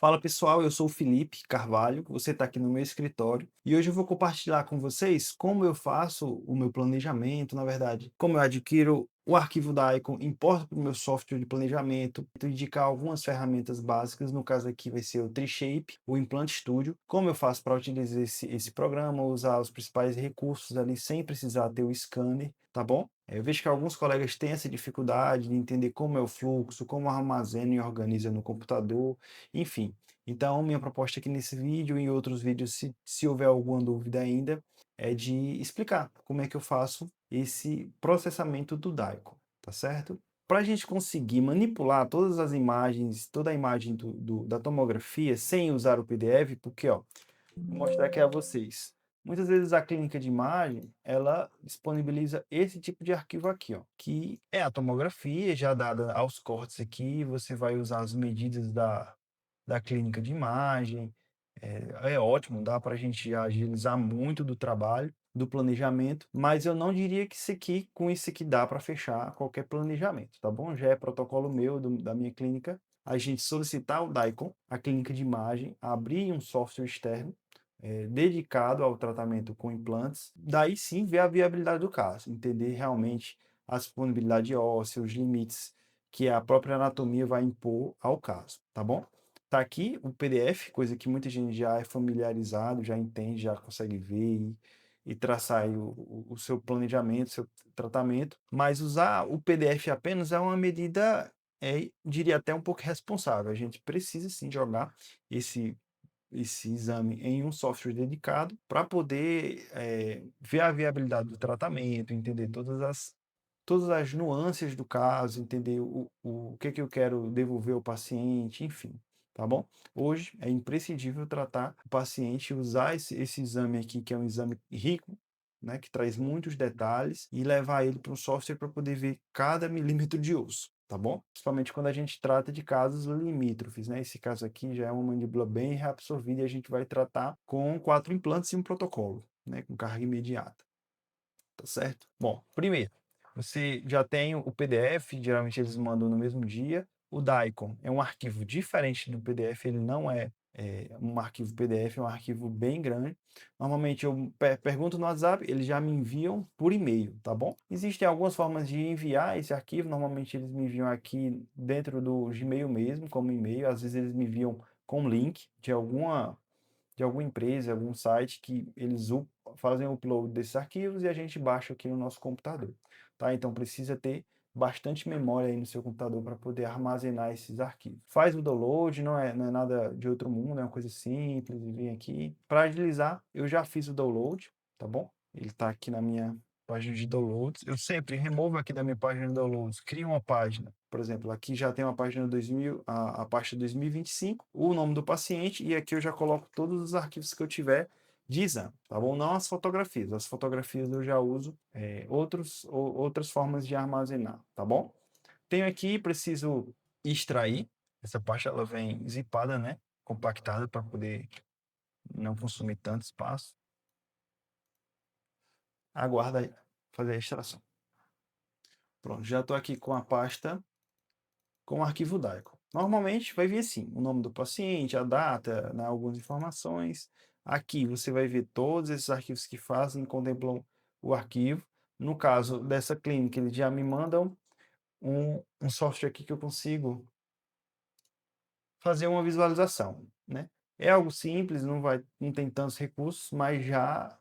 Fala pessoal, eu sou o Felipe Carvalho, você está aqui no meu escritório e hoje eu vou compartilhar com vocês como eu faço o meu planejamento, na verdade, como eu adquiro o arquivo da Icon, importo para o meu software de planejamento, vou indicar algumas ferramentas básicas, no caso aqui vai ser o Treeshape, o Implant Studio, como eu faço para utilizar esse programa, usar os principais recursos ali sem precisar ter o scanner, tá bom? Eu vejo que alguns colegas têm essa dificuldade de entender como é o fluxo, como armazena e organiza no computador, enfim. Então, minha proposta aqui nesse vídeo e em outros vídeos, se houver alguma dúvida ainda, é de explicar como é que eu faço esse processamento do Daikon, tá certo? Para a gente conseguir manipular todas as imagens, toda a imagem da tomografia sem usar o PDF, porque, ó, vou mostrar aqui a vocês. Muitas vezes a clínica de imagem, ela disponibiliza esse tipo de arquivo aqui, ó, que é a tomografia já dada aos cortes aqui, você vai usar as medidas da clínica de imagem, é ótimo, dá para a gente agilizar muito do trabalho, do planejamento, mas eu não diria que com isso aqui dá para fechar qualquer planejamento, tá bom? Já é protocolo meu, da minha clínica, a gente solicitar o DICOM, a clínica de imagem, abrir um software externo, dedicado ao tratamento com implantes, daí sim ver a viabilidade do caso, entender realmente a disponibilidade óssea, os limites que a própria anatomia vai impor ao caso, tá bom? Tá aqui o PDF, coisa que muita gente já é familiarizado, já entende, já consegue ver e traçar aí o seu planejamento, seu tratamento, mas usar o PDF apenas é uma medida, diria até um pouco irresponsável. A gente precisa sim jogar esse exame em um software dedicado para poder ver a viabilidade do tratamento, entender todas as nuances do caso, entender o que que eu quero devolver ao paciente, enfim, tá bom? Hoje é imprescindível tratar o paciente, usar esse exame aqui, que é um exame rico, né, que traz muitos detalhes, e levar ele para um software para poder ver cada milímetro de osso, tá bom? Principalmente quando a gente trata de casos limítrofes, né? Esse caso aqui já é uma mandíbula bem reabsorvida e a gente vai tratar com 4 implantes e um protocolo, né, com carga imediata, tá certo? Bom, primeiro, você já tem o PDF, geralmente eles mandam no mesmo dia. O Daikon é um arquivo diferente do PDF, ele não é, um arquivo PDF, é um arquivo bem grande. Normalmente eu pergunto no WhatsApp, eles já me enviam por e-mail, tá bom? Existem algumas formas de enviar esse arquivo, normalmente eles me enviam aqui dentro do Gmail mesmo, como e-mail, às vezes eles me enviam com link de alguma empresa, algum site que eles fazem o upload desses arquivos e a gente baixa aqui no nosso computador, tá? Então precisa ter bastante memória aí no seu computador para poder armazenar esses arquivos. Faz o download, não é nada de outro mundo, é uma coisa simples, vem aqui. Para agilizar, eu já fiz o download, tá bom? Ele está aqui na minha página de downloads. Eu sempre removo aqui da minha página de downloads, crio uma página. Por exemplo, aqui já tem uma página 2000, a pasta 2025, o nome do paciente, e aqui eu já coloco todos os arquivos que eu tiver de exame, tá bom? Não as fotografias. As fotografias eu já uso outras formas de armazenar, tá bom? Tenho aqui, preciso extrair. Essa pasta ela vem zipada, né? Compactada para poder não consumir tanto espaço. Aguarda fazer a extração. Pronto, já estou aqui com a pasta com o arquivo DICOM. Normalmente vai vir assim, o nome do paciente, a data, né, algumas informações. Aqui você vai ver todos esses arquivos que fazem, contemplam o arquivo. No caso dessa clínica, eles já me mandam um software aqui que eu consigo fazer uma visualização, né? É algo simples, não tem tantos recursos, mas já,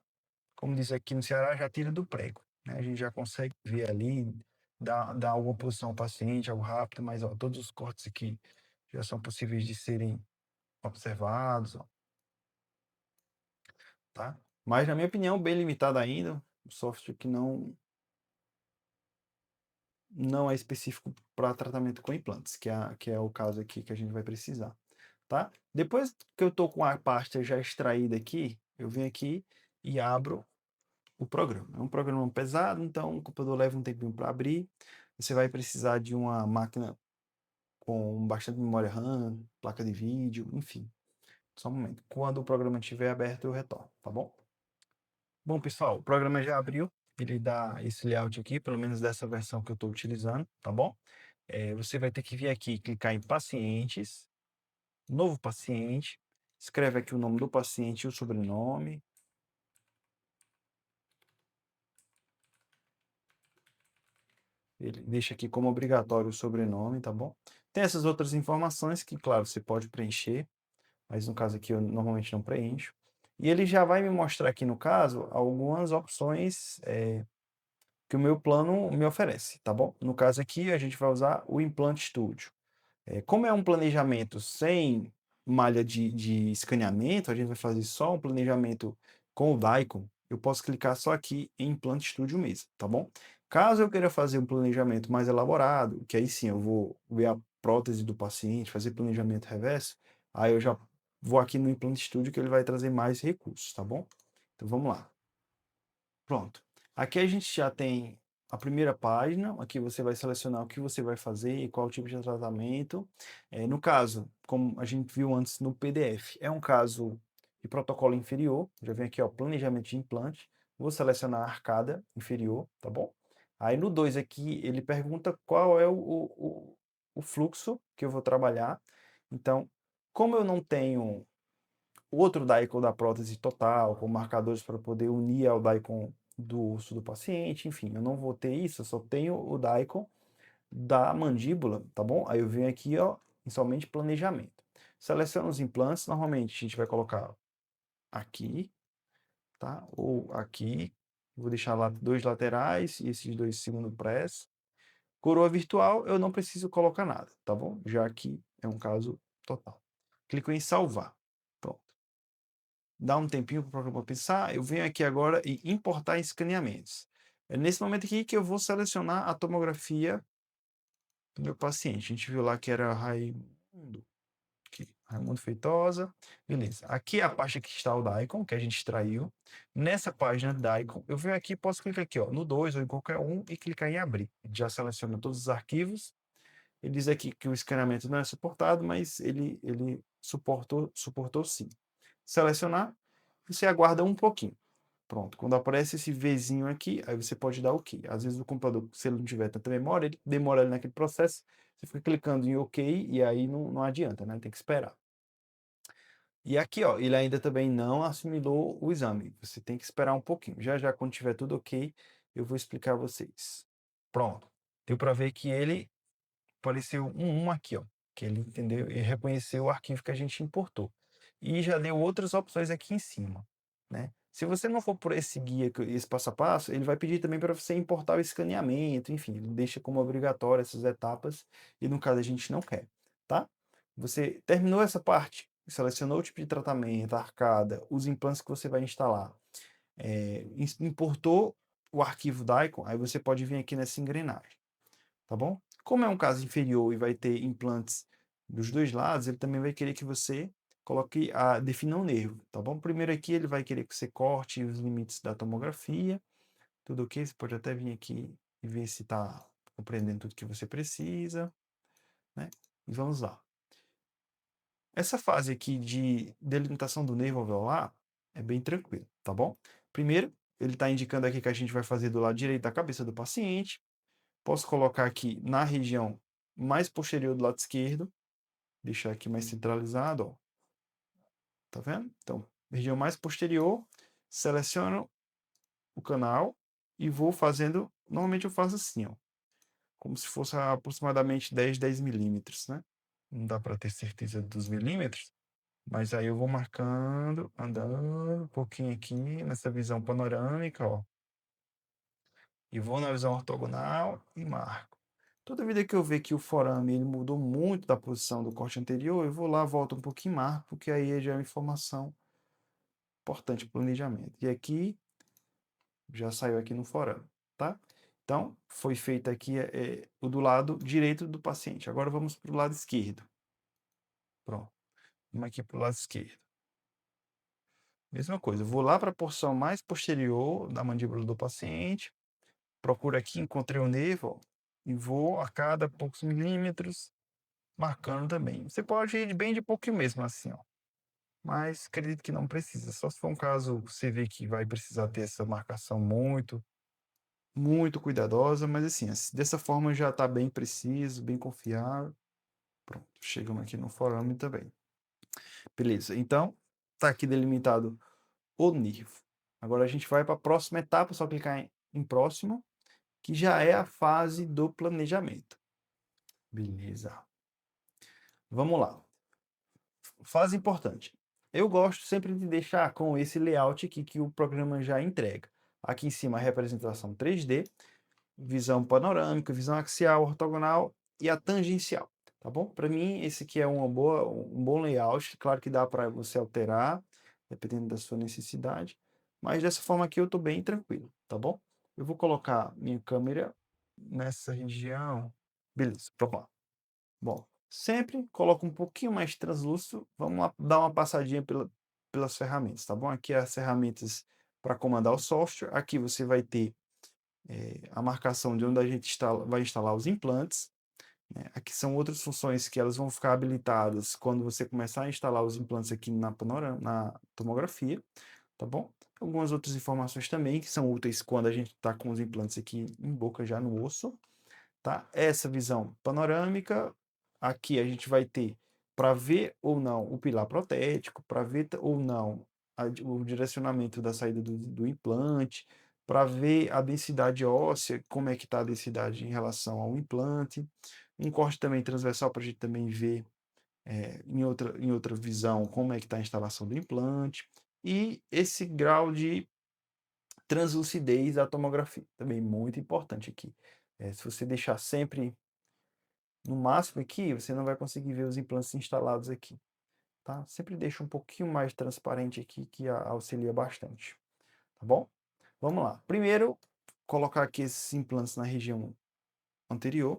como diz aqui no Ceará, já tira do prego, né? A gente já consegue ver ali, dar alguma posição ao paciente, algo rápido, mas ó, todos os cortes aqui já são possíveis de serem observados, ó, tá? Mas, na minha opinião, bem limitado ainda, um software que não é específico para tratamento com implantes, que é o caso aqui que a gente vai precisar, tá? Depois que eu estou com a pasta já extraída aqui, eu venho aqui e abro o programa. É um programa pesado, então o computador leva um tempinho para abrir. Você vai precisar de uma máquina com bastante memória RAM, placa de vídeo, enfim. Só um momento. Quando o programa estiver aberto, eu retorno, tá bom? Bom, pessoal, o programa já abriu. Ele dá esse layout aqui, pelo menos dessa versão que eu estou utilizando, tá bom? Você vai ter que vir aqui, clicar em pacientes, novo paciente, escreve aqui o nome do paciente e o sobrenome. Ele deixa aqui como obrigatório o sobrenome, tá bom? Tem essas outras informações que, claro, você pode preencher, mas no caso aqui eu normalmente não preencho. E ele já vai me mostrar aqui, no caso, algumas opções que o meu plano me oferece, tá bom? No caso aqui, a gente vai usar o Implant Studio. Como é um planejamento sem malha de escaneamento, a gente vai fazer só um planejamento com o Daikon, eu posso clicar só aqui em Implant Studio mesmo, tá bom? Caso eu queira fazer um planejamento mais elaborado, que aí sim eu vou ver a prótese do paciente, fazer planejamento reverso, aí eu já vou aqui no Implant Studio que ele vai trazer mais recursos, tá bom? Então vamos lá. Pronto. Aqui a gente já tem a primeira página, aqui você vai selecionar o que você vai fazer e qual tipo de tratamento. No caso, como a gente viu antes no PDF, é um caso de protocolo inferior, já vem aqui, ó, planejamento de implante, vou selecionar a arcada inferior, tá bom? Aí no 2 aqui, ele pergunta qual é o fluxo que eu vou trabalhar. Então, como eu não tenho outro Daikon da prótese total, com marcadores para poder unir ao Daikon do osso do paciente, enfim, eu não vou ter isso, eu só tenho o Daikon da mandíbula, tá bom? Aí eu venho aqui, ó, em somente planejamento. Seleciono os implantes, normalmente a gente vai colocar aqui, tá? Ou aqui, vou deixar lá dois laterais e esses dois segundo press. Coroa virtual, eu não preciso colocar nada, tá bom? Já que é um caso total. Clico em salvar. Pronto. Dá um tempinho para o programa pensar, eu venho aqui agora e importar escaneamentos. É nesse momento aqui que eu vou selecionar a tomografia do meu paciente. A gente viu lá que era Raimundo, aqui, Raimundo Feitosa. Beleza. Aqui é a parte que está o Daikon, que a gente extraiu. Nessa página Daikon, eu venho aqui, posso clicar aqui, ó, no 2 ou em qualquer um e clicar em abrir. Já seleciona todos os arquivos. Ele diz aqui que o escaneamento não é suportado, mas ele suportou sim. Selecionar, você aguarda um pouquinho. Pronto, quando aparece esse Vzinho aqui, aí você pode dar OK. Às vezes o computador, se ele não tiver tanta memória, ele demora ali naquele processo, você fica clicando em OK e aí não adianta, né? Tem que esperar. E aqui, ó, ele ainda também não assimilou o exame. Você tem que esperar um pouquinho. Já já, quando tiver tudo OK, eu vou explicar a vocês. Pronto. Deu para ver que ele apareceu um aqui, ó, que ele entendeu e reconheceu o arquivo que a gente importou. E já deu outras opções aqui em cima, né? Se você não for por esse guia, esse passo a passo, ele vai pedir também para você importar o escaneamento, enfim, ele deixa como obrigatório essas etapas e no caso a gente não quer, tá? Você terminou essa parte, selecionou o tipo de tratamento, a arcada, os implantes que você vai instalar, importou o arquivo Daikon, aí você pode vir aqui nessa engrenagem, tá bom? Como é um caso inferior e vai ter implantes dos dois lados, ele também vai querer que você defina um nervo, tá bom? Primeiro aqui ele vai querer que você corte os limites da tomografia, tudo ok? Você pode até vir aqui e ver se está compreendendo tudo que você precisa, né? E vamos lá. Essa fase aqui de delimitação do nervo alveolar é bem tranquilo, tá bom? Primeiro, ele está indicando aqui que a gente vai fazer do lado direito da cabeça do paciente. Posso colocar aqui na região mais posterior do lado esquerdo, deixar aqui mais centralizado, ó. Tá vendo? Então, região mais posterior, seleciono o canal e vou fazendo, normalmente eu faço assim, ó, como se fosse aproximadamente 10 milímetros, né? Não dá para ter certeza dos milímetros, mas aí eu vou marcando, andando um pouquinho aqui nessa visão panorâmica, ó, e vou na visão ortogonal e marco. Toda vida que eu ver que o forame ele mudou muito da posição do corte anterior, eu vou lá, volto um pouquinho e marco, porque aí já é uma informação importante para o planejamento. E aqui, já saiu aqui no forame, tá? Então, foi feito aqui o do lado direito do paciente. Agora vamos para o lado esquerdo. Pronto. Vamos aqui para o lado esquerdo. Mesma coisa, eu vou lá para a porção mais posterior da mandíbula do paciente, procuro aqui, encontrei o nervo, ó, e vou a cada poucos milímetros marcando também. Você pode ir bem de pouquinho mesmo, assim, ó. Mas acredito que não precisa. Só se for um caso que você vê que vai precisar ter essa marcação muito cuidadosa, mas assim, dessa forma já está bem preciso, bem confiável. Pronto, chegamos aqui no forame também. Beleza, então está aqui delimitado o nervo. Agora a gente vai para a próxima etapa, só clicar em próximo, que já é a fase do planejamento. Beleza. Vamos lá. Fase importante. Eu gosto sempre de deixar com esse layout aqui que o programa já entrega. Aqui em cima a representação 3D, visão panorâmica, visão axial, ortogonal e a tangencial, tá bom? Para mim esse aqui é um bom layout, claro que dá para você alterar, dependendo da sua necessidade, mas dessa forma aqui eu estou bem tranquilo, tá bom? Eu vou colocar minha câmera nessa região, beleza, vamos lá. Bom, sempre coloco um pouquinho mais translúcido. Vamos lá dar uma passadinha pelas ferramentas, tá bom? Aqui as ferramentas para comandar o software. Aqui você vai ter a marcação de onde a gente vai instalar os implantes, né? Aqui são outras funções que elas vão ficar habilitadas quando você começar a instalar os implantes aqui na tomografia, tá bom? Algumas outras informações também que são úteis quando a gente está com os implantes aqui em boca já no osso. Tá? Essa visão panorâmica, aqui a gente vai ter para ver ou não o pilar protético, para ver ou não o direcionamento da saída do implante, para ver a densidade óssea, como é que está a densidade em relação ao implante, um corte também transversal para a gente também ver em outra visão como é que está a instalação do implante, e esse grau de translucidez da tomografia, também muito importante aqui. Se você deixar sempre no máximo aqui, você não vai conseguir ver os implantes instalados aqui, tá? Sempre deixa um pouquinho mais transparente aqui, que auxilia bastante, tá bom? Vamos lá. Primeiro, colocar aqui esses implantes na região anterior,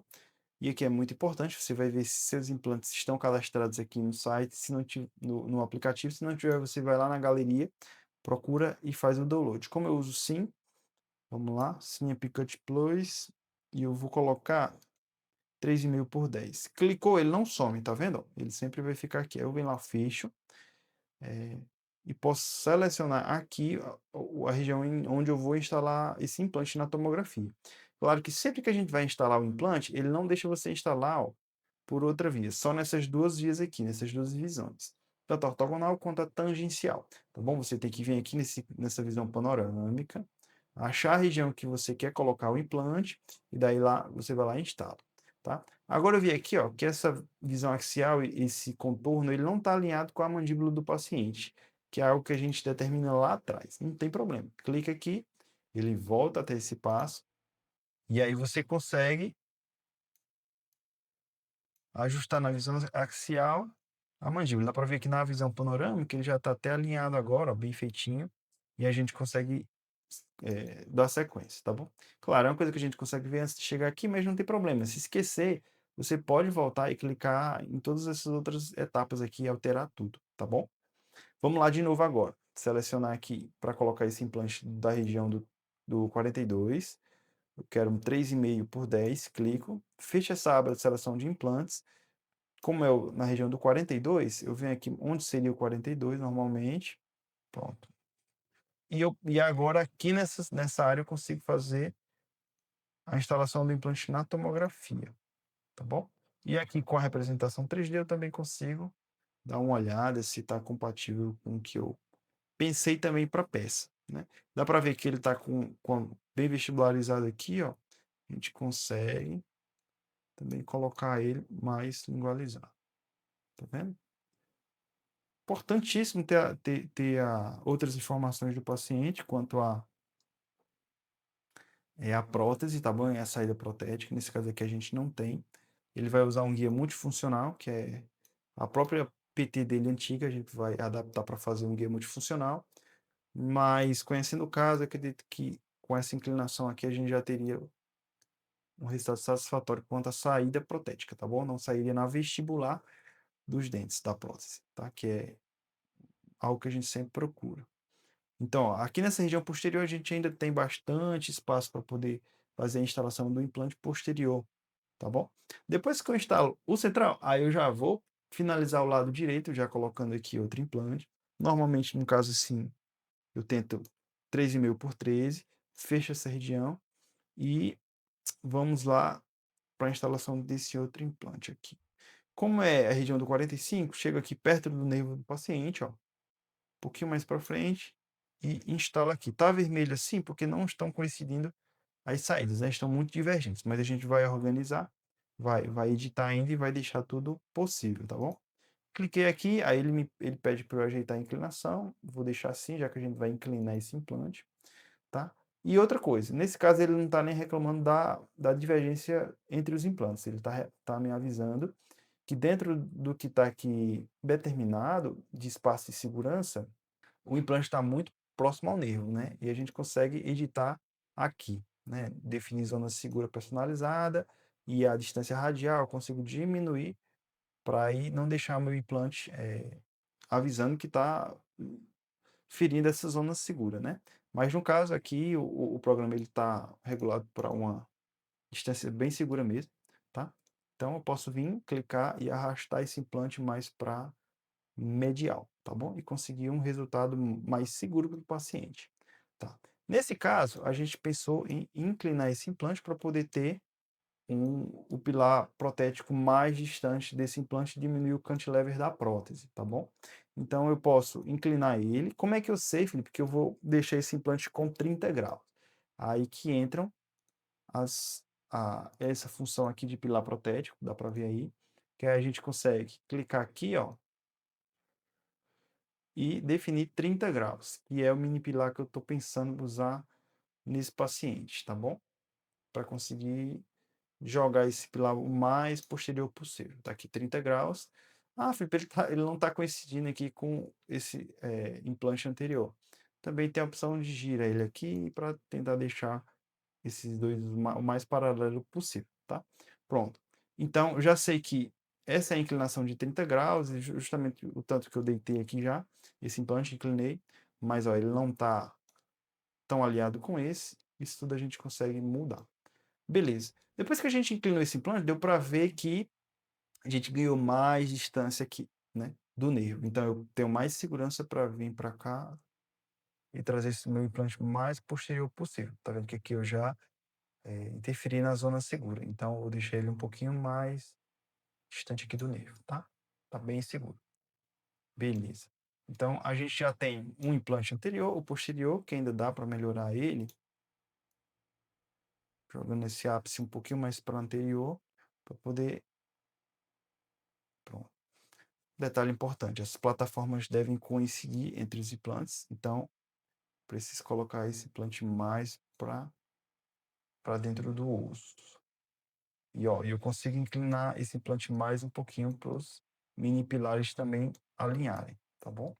e aqui é muito importante, você vai ver se seus implantes estão cadastrados aqui no site, se não tiver, no aplicativo, se não tiver, você vai lá na galeria, procura e faz o download. Como eu uso sim, vamos lá, sim é Picut Plus, e eu vou colocar 3,5 por 10. Clicou, ele não some, tá vendo? Ele sempre vai ficar aqui. Eu venho lá, fecho, e posso selecionar aqui a região onde eu vou instalar esse implante na tomografia. Claro que sempre que a gente vai instalar o implante, ele não deixa você instalar, ó, por outra via, só nessas duas vias aqui, nessas duas visões, tanto a ortogonal quanto a tangencial, tá bom? Você tem que vir aqui nessa visão panorâmica, achar a região que você quer colocar o implante, e daí lá você vai lá e instala, tá? Agora eu vi aqui, ó, que essa visão axial, esse contorno, ele não está alinhado com a mandíbula do paciente, que é algo que a gente determina lá atrás. Não tem problema. Clica aqui, ele volta até esse passo, e aí você consegue ajustar na visão axial a mandíbula. Dá para ver que na visão panorâmica ele já está até alinhado agora, ó, bem feitinho, e a gente consegue dar sequência, tá bom? Claro, é uma coisa que a gente consegue ver antes de chegar aqui, mas não tem problema. Se esquecer, você pode voltar e clicar em todas essas outras etapas aqui e alterar tudo, tá bom? Vamos lá de novo agora. Selecionar aqui para colocar esse implante da região do 42. Eu quero um 3,5 por 10, clico, fecho essa aba de seleção de implantes. Como é na região do 42, eu venho aqui onde seria o 42 normalmente. Pronto. E agora aqui nessa área eu consigo fazer a instalação do implante na tomografia, tá bom? E aqui com a representação 3D eu também consigo dar uma olhada se está compatível com o que eu pensei também para a peça, né? Dá para ver que ele está bem vestibularizado aqui, ó. A gente consegue também colocar ele mais lingualizado, tá vendo? Importantíssimo ter outras informações do paciente quanto a prótese, tá bom? É a saída protética, nesse caso aqui a gente não tem. Ele vai usar um guia multifuncional, que é a própria PT dele antiga, a gente vai adaptar para fazer um guia multifuncional, mas conhecendo o caso, acredito que com essa inclinação aqui a gente já teria um resultado satisfatório quanto à saída protética, tá bom? Não sairia na vestibular dos dentes da prótese, tá? Que é algo que a gente sempre procura. Então, ó, aqui nessa região posterior a gente ainda tem bastante espaço para poder fazer a instalação do implante posterior, tá bom? Depois que eu instalo o central, aí eu já vou finalizar o lado direito, já colocando aqui outro implante. Normalmente, no caso assim, eu tento 3,5 por 13, fecho essa região e vamos lá para a instalação desse outro implante aqui. Como é a região do 45, chego aqui perto do nervo do paciente, ó, um pouquinho mais para frente e instalo aqui. Tá vermelho assim porque não estão coincidindo as saídas, né? Estão muito divergentes, mas a gente vai organizar, vai editar ainda e vai deixar tudo possível, tá bom? Cliquei aqui, aí ele pede para eu ajeitar a inclinação, vou deixar assim, já que a gente vai inclinar esse implante, tá? E outra coisa, nesse caso ele não está nem reclamando da divergência entre os implantes, ele tá me avisando que dentro do que está aqui determinado de espaço de segurança, o implante está muito próximo ao nervo, né? E a gente consegue editar aqui, né? Definir zona segura personalizada e a distância radial, eu consigo diminuir para aí não deixar meu implante avisando que está ferindo essa zona segura, né? Mas no caso aqui, o programa ele está regulado para uma distância bem segura mesmo, tá? Então eu posso vir, clicar e arrastar esse implante mais para medial, tá bom? E conseguir um resultado mais seguro para o paciente, tá? Nesse caso, a gente pensou em inclinar esse implante para poder ter o pilar protético mais distante desse implante e diminuir o cantilever da prótese, tá bom? Então eu posso inclinar ele. Como é que eu sei, Felipe, que eu vou deixar esse implante com 30 graus? Aí que entram essa função aqui de pilar protético, dá para ver aí, que aí a gente consegue clicar aqui, ó, e definir 30 graus, que é o mini pilar que eu estou pensando em usar nesse paciente, tá bom? Para conseguir jogar esse pilar o mais posterior possível. Tá aqui 30 graus. Ah, Felipe, ele não está coincidindo aqui com esse implante anterior. Também tem a opção de girar ele aqui para tentar deixar esses dois o mais paralelo possível, tá? Pronto. Então, eu já sei que essa é a inclinação de 30 graus, e justamente o tanto que eu deitei aqui já, esse implante inclinei, mas ó, ele não está tão alinhado com esse, isso tudo a gente consegue mudar. Beleza. Depois que a gente inclinou esse implante, deu para ver que a gente ganhou mais distância aqui, né, do nervo. Então eu tenho mais segurança para vir para cá e trazer esse meu implante mais posterior possível. Tá vendo que aqui eu já interferi na zona segura. Então eu deixei ele um pouquinho mais distante aqui do nervo, tá? Tá bem seguro. Beleza. Então a gente já tem um implante anterior, o posterior, que ainda dá para melhorar ele, jogando esse ápice um pouquinho mais para o anterior, para poder. Pronto. Detalhe importante, as plataformas devem coincidir entre os implantes, então preciso colocar esse implante mais para dentro do osso. E ó, eu consigo inclinar esse implante mais um pouquinho para os mini pilares também alinharem, tá bom?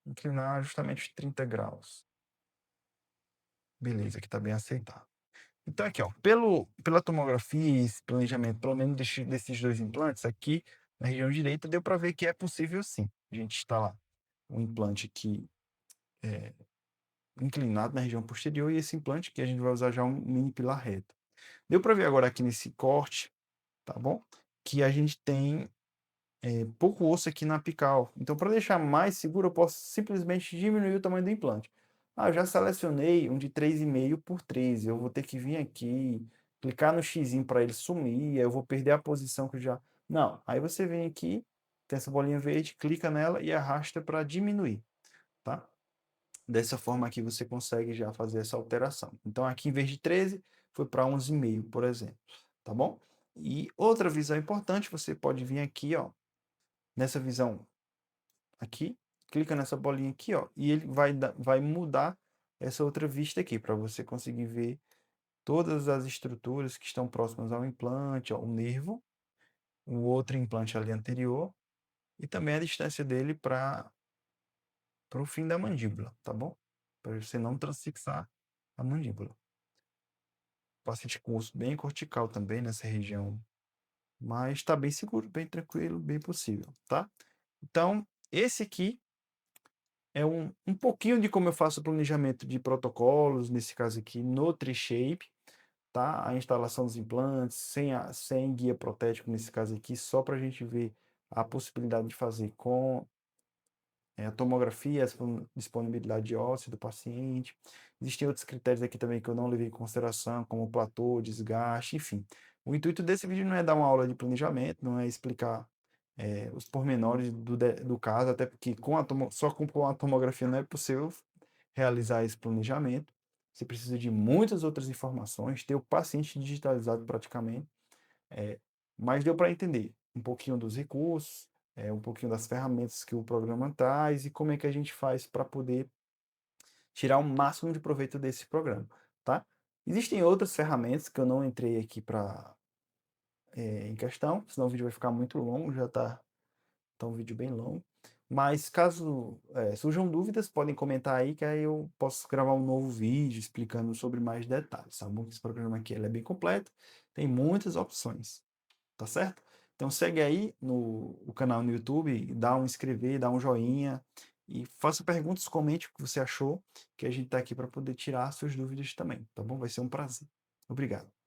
Inclinar justamente os 30 graus. Beleza, aqui está bem aceitável. Então aqui, ó, pela tomografia e esse planejamento, pelo menos desses dois implantes aqui, na região direita, deu para ver que é possível sim a gente instalar um implante aqui inclinado na região posterior e esse implante que a gente vai usar já um mini pilar reto. Deu para ver agora aqui nesse corte, tá bom? Que a gente tem pouco osso aqui na apical. Então, para deixar mais seguro, eu posso simplesmente diminuir o tamanho do implante. Ah, eu já selecionei um de 3,5 por 13. Eu vou ter que vir aqui, clicar no X para ele sumir, aí eu vou perder a posição que eu já. Não, aí você vem aqui, tem essa bolinha verde, clica nela e arrasta para diminuir, tá? Dessa forma aqui você consegue já fazer essa alteração. Então aqui em vez de 13, foi para 11,5, por exemplo, tá bom? E outra visão importante, você pode vir aqui, ó, nessa visão aqui, clica nessa bolinha aqui, ó, e ele vai mudar essa outra vista aqui, para você conseguir ver todas as estruturas que estão próximas ao implante, ó, o nervo, o outro implante ali anterior, e também a distância dele para o fim da mandíbula, tá bom? Para você não transfixar a mandíbula. Paciente com osso bem cortical também nessa região, mas está bem seguro, bem tranquilo, bem possível, tá? Então, esse aqui é um pouquinho de como eu faço o planejamento de protocolos, nesse caso aqui, no Trishape, tá? A instalação dos implantes, sem guia protético, nesse caso aqui, só para a gente ver a possibilidade de fazer com a tomografia, a disponibilidade óssea do paciente. Existem outros critérios aqui também que eu não levei em consideração, como platô, desgaste, enfim. O intuito desse vídeo não é dar uma aula de planejamento, não é explicar os pormenores do caso, até porque só com a tomografia não é possível realizar esse planejamento. Você precisa de muitas outras informações, ter o paciente digitalizado praticamente, mas deu para entender um pouquinho dos recursos, um pouquinho das ferramentas que o programa traz e como é que a gente faz para poder tirar o máximo de proveito desse programa, tá? Existem outras ferramentas que eu não entrei aqui em questão, senão o vídeo vai ficar muito longo, já tá um vídeo bem longo. Mas caso surjam dúvidas, podem comentar aí que aí eu posso gravar um novo vídeo explicando sobre mais detalhes, tá bom? Esse programa aqui ele é bem completo, tem muitas opções, tá certo? Então segue aí o canal no YouTube, dá um inscrever, dá um joinha e faça perguntas, comente o que você achou, que a gente tá aqui para poder tirar suas dúvidas também, tá bom? Vai ser um prazer. Obrigado.